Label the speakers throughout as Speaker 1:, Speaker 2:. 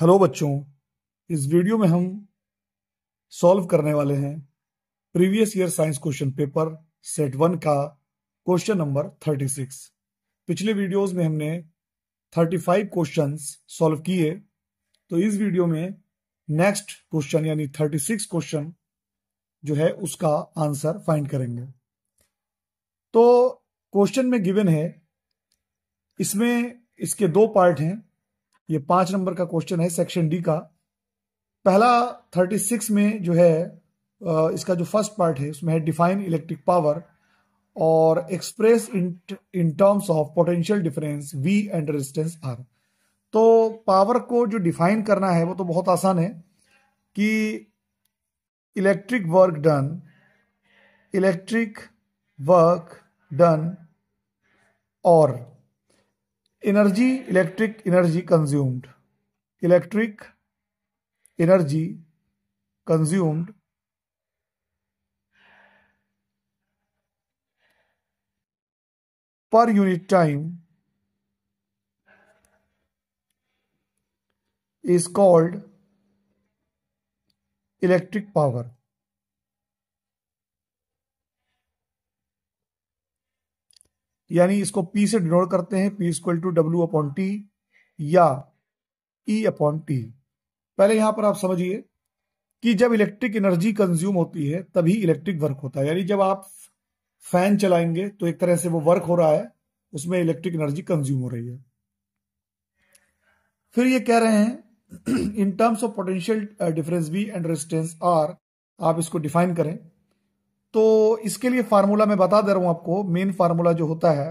Speaker 1: Hello बच्चों, इस video में हम सॉल्व करने वाले हैं previous year science question paper set 1 का क्वेश्चन नंबर 36। पिछले वीडियोस में हमने 35 क्वेश्चंस सॉल्व किए, तो इस वीडियो में नेक्स्ट क्वेश्चन यानी 36 क्वेश्चन जो है उसका आंसर फाइंड करेंगे। तो क्वेश्चन में गिवन है, इसमें इसके दो पार्ट हैं। ये 5 नंबर का क्वेश्चन है सेक्शन डी का। पहला 36 में जो है इसका जो फर्स्ट पार्ट है उसमें है डिफाइन इलेक्ट्रिक पावर और express in terms of potential difference V and resistance R। तो पावर को जो डिफाइन करना है वो तो बहुत आसान है कि इलेक्ट्रिक वर्क डन और electric energy consumed per unit time is called electric power. यानी इसको P से डिनोट करते हैं, P इक्वल टू W/T या E/T। पहले यहां पर आप समझिए कि जब इलेक्ट्रिक एनर्जी कंज्यूम होती है तभी इलेक्ट्रिक वर्क होता है। यानी जब आप फैन चलाएंगे तो एक तरह से वो वर्क हो रहा है, उसमें इलेक्ट्रिक एनर्जी कंज्यूम हो रही है। फिर ये कह रहे हैं in terms of potential difference V and resistance R, आप इसको डिफाइन करें। तो इसके लिए फार्मूला मैं बता दे रहा हूं आपको। मेन फार्मूला जो होता है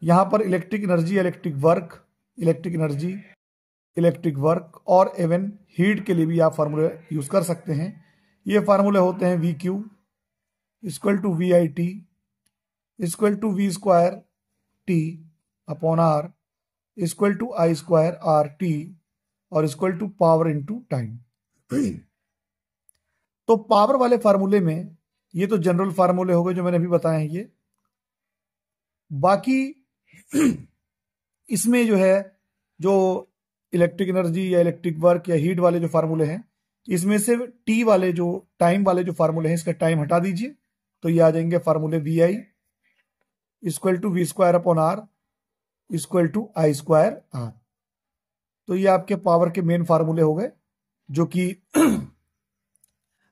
Speaker 1: यहां पर इलेक्ट्रिक वर्क और इवन हीट के लिए भी आप फार्मूले यूज कर सकते हैं। ये फार्मूले होते हैं VQ equal to VIT equal to V²T upon R equal to I²RT और equal to power into time. तो पावर वाले फार्मूले में ये तो जनरल फार्मूले हो गए जो मैंने अभी बताए हैं ये। बाकी इसमें जो है जो इलेक्ट्रिक एनर्जी या इलेक्ट्रिक वर्क या हीट वाले जो फार्मूले हैं, इसमें से टी वाले जो टाइम वाले जो फार्मूले हैं इसका टाइम हटा दीजिए, तो ये आ जाएंगे फार्मूले VI equal to V²/R equal to I²R। तो ये आपके पावर के मेन फार्मूले हो गए जो कि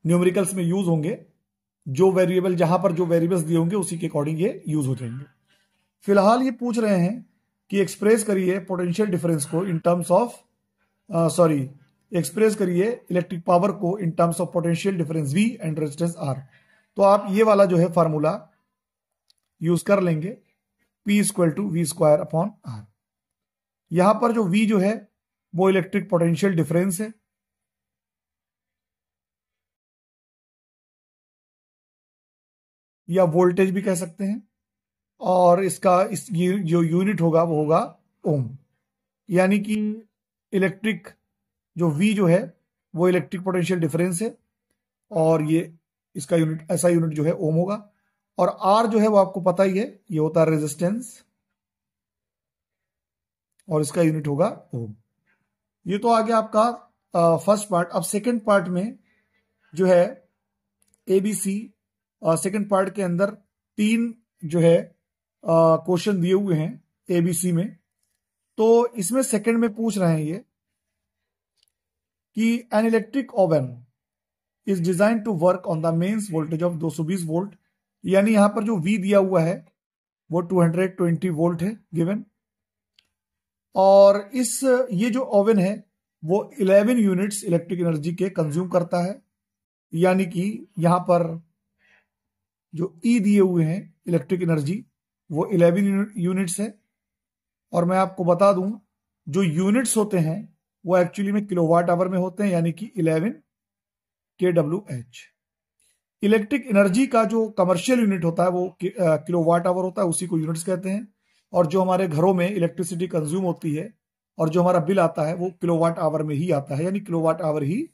Speaker 1: न्यूमेरिकल्स में यूज होंगे। जो वेरिएबल जहां पर जो वेरिएबल्स दिए होंगे उसी के अकॉर्डिंग ये यूज हो जाएंगे। फिलहाल ये पूछ रहे हैं कि एक्सप्रेस करिए पोटेंशियल डिफरेंस को इन टर्म्स ऑफ एक्सप्रेस करिए इलेक्ट्रिक पावर को in terms of potential difference V and resistance R। तो आप ये वाला जो है फार्मूला यूज कर लेंगे, P इक्वल टू V²/R। यहां पर जो V जो है वो इलेक्ट्रिक पोटेंशियल डिफरेंस है, या वोल्टेज भी कह सकते हैं, और इसका ये जो यूनिट होगा वो होगा ओम। यानी कि इलेक्ट्रिक जो V जो है वो इलेक्ट्रिक पोटेंशियल डिफरेंस है और ये इसका यूनिट ऐसा यूनिट जो है ओम होगा। और R जो है वो आपको पता ही है, ये होता है रेजिस्टेंस और इसका यूनिट होगा ओम। ये तो आ गया आपका फर्स्ट पार्ट। अब सेकंड पार्ट में जो है ABC, सेकंड पार्ट के अंदर 3 जो है क्वेश्चन दिए हुए हैं ABC में। तो इसमें सेकंड में पूछ रहे हैं ये कि an electric oven is design to work on the mains voltage of 220 volt. यानी यहां पर जो V दिया हुआ है वो 220 वोल्ट है गिवन, और ये जो ओवन है वो 11 यूनिट्स इलेक्ट्रिक एनर्जी के कंज्यूम करता है। यानी कि यहां पर जो E दिए हुए हैं इलेक्ट्रिक एनर्जी वो 11 यूनिट्स है। और मैं आपको बता दूं जो यूनिट्स होते हैं वो एक्चुअली में किलोवाट आवर में होते हैं, यानी कि 11 kWh। इलेक्ट्रिक एनर्जी का जो कमर्शियल यूनिट होता है वो किलोवाट आवर होता है, उसी को यूनिट्स कहते हैं। और जो हमारे घरों में इलेक्ट्रिसिटी कंज्यूम होती है और जो हमारा बिल आता है वो किलोवाट आवर में ही आता है, यानी किलोवाट आवर ही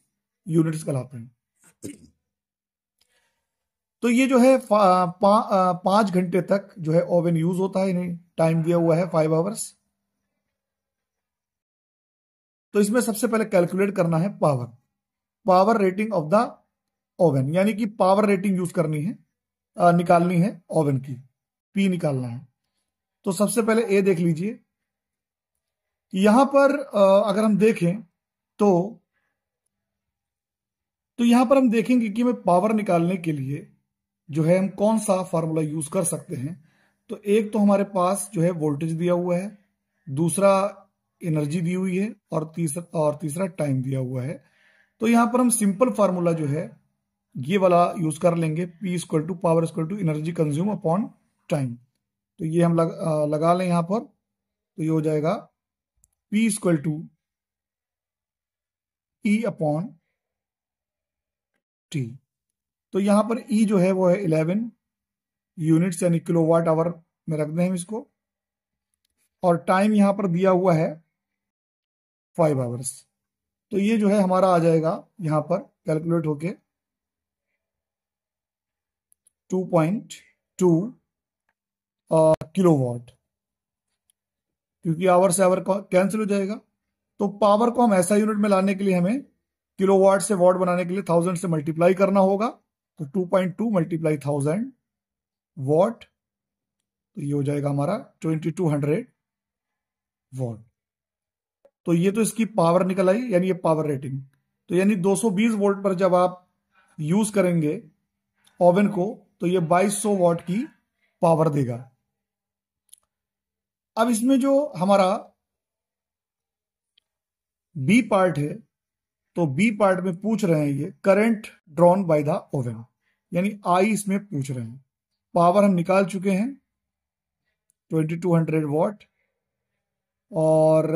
Speaker 1: यूनिट्स कहलाते हैं। तो ये जो है 5 घंटे तक जो है ओवन यूज होता है। इन्हें टाइम दिया हुआ है 5 आवर्स। तो इसमें सबसे पहले कैलकुलेट करना है power rating of the oven, यानी कि पावर रेटिंग यूज करनी है, निकालनी है ओवन की, पी निकालना है। तो सबसे पहले ए देख लीजिए, यहां पर अगर हम देखें तो यहां पर हम देखेंगे कि हमें पावर निकालने के लिए जो है हम कौन सा फार्मूला यूज कर सकते हैं। तो एक तो हमारे पास जो है वोल्टेज दिया हुआ है, दूसरा एनर्जी दी हुई है, और तीसरा टाइम दिया हुआ है। तो यहां पर हम सिंपल फार्मूला जो है ये वाला यूज कर लेंगे, P equal to power equal to energy consume upon time. तो ये हम लगा लें यहां पर, तो ये हो जाएगा P equal to E upon T। तो यहां पर E जो है वो है 11 यूनिट्स यानी किलोवाट आवर में रख दें हम इसको, और टाइम यहां पर दिया हुआ है 5 आवर्स। तो ये जो है हमारा आ जाएगा यहां पर कैलकुलेट होके 2.2 किलोवाट, क्योंकि आवर से आवर कैंसिल हो जाएगा। तो पावर को हम ऐसा यूनिट में लाने के लिए हमें किलोवाट से वाट बनाने के लिए 1000 से मल्टीप्लाई करना होगा। तो 2.2 मल्टीप्लाई 1000 वॉट, तो ये हो जाएगा हमारा 2200 वॉट। तो ये तो इसकी पावर निकल आई, यानी ये पावर रेटिंग। तो यानी 220 वोल्ट पर जब आप यूज करेंगे ओवन को तो ये 2200 वॉट की पावर देगा। अब इसमें जो हमारा बी पार्ट है, तो बी पार्ट में पूछ रहे हैं ये current drawn by the oven, यानी आई इसमें पूछ रहे हैं। पावर हम निकाल चुके हैं 2200 वॉट, और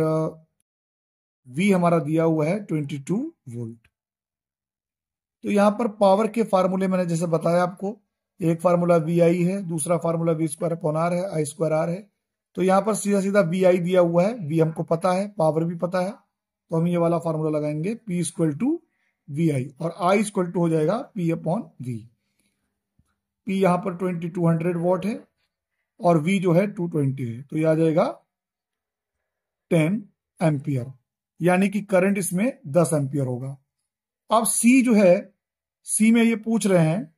Speaker 1: V हमारा दिया हुआ है 22 वोल्ट। तो यहां पर पावर के फार्मूले मैंने जैसे बताया आपको, एक फार्मूला VI है, दूसरा formula V square upon R है, I स्क्वायर R है। तो यहां पर सीधा सीधा VI दिया हुआ है, V हमको पता है, पावर भी पता है, तो हम ये वाला फार्मूला लगाएंगे P इक्वल टू VI, और I इक्वल टू हो जाएगा P अपॉन V। P यहां पर 2200 वॉट है और V जो है 220 है, तो यह आ जाएगा 10 एम्पियर, यानी कि करंट इसमें 10 एम्पियर होगा। अब C जो है, C में ये पूछ रहे हैं,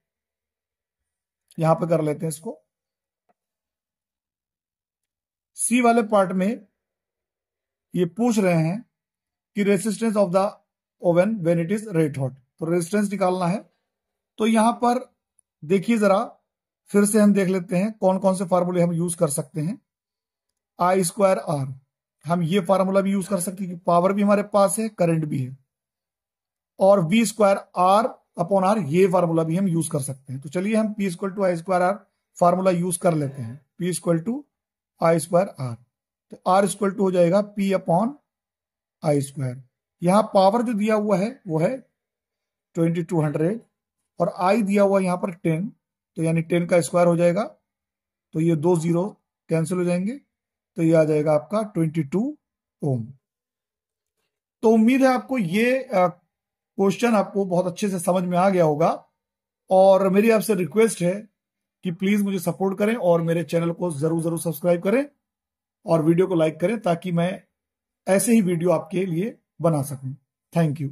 Speaker 1: यहां पे कर लेते हैं इसको। C वाले पार्ट में ये पूछ रहे हैं कि resistance of the oven when it is red hot, तो रेजिस्टेंस निकालना है। तो यहां पर देखिए जरा, फिर से हम देख लेते हैं कौन कौन से फार्मूले हम यूज कर सकते हैं। I स्क्वायर R, हम ये फार्मूला भी यूज कर सकते हैं, पावर भी हमारे पास है, करंट भी है, और V square R upon R ये फार्मूला भी हम यूज कर सकते हैं। तो चलिए हम P equal to I square R formula use कर लेते हैं, P equal to I square R। तो R इक्वल टू हो जाएगा P अपॉन I स्क्वायर। यहां पावर जो दिया हुआ है वो है 2200, और I दिया हुआ यहां पर 10, तो यानी 10 का स्क्वायर हो जाएगा, तो ये 2 जीरो कैंसिल हो जाएंगे, तो ये आ जाएगा आपका 22 ओम। तो उम्मीद है आपको ये क्वेश्चन आपको बहुत अच्छे से समझ में आ गया होगा, और मेरी आपसे रिक्वेस्ट है कि प्लीज मुझे सपोर्ट करें और मेरे चैनल को जरूर सब्सक्राइब करें और वीडियो को लाइक करें, ताकि मैं ऐसे ही वीडियो आपके लिए बना सकूं। Thank you.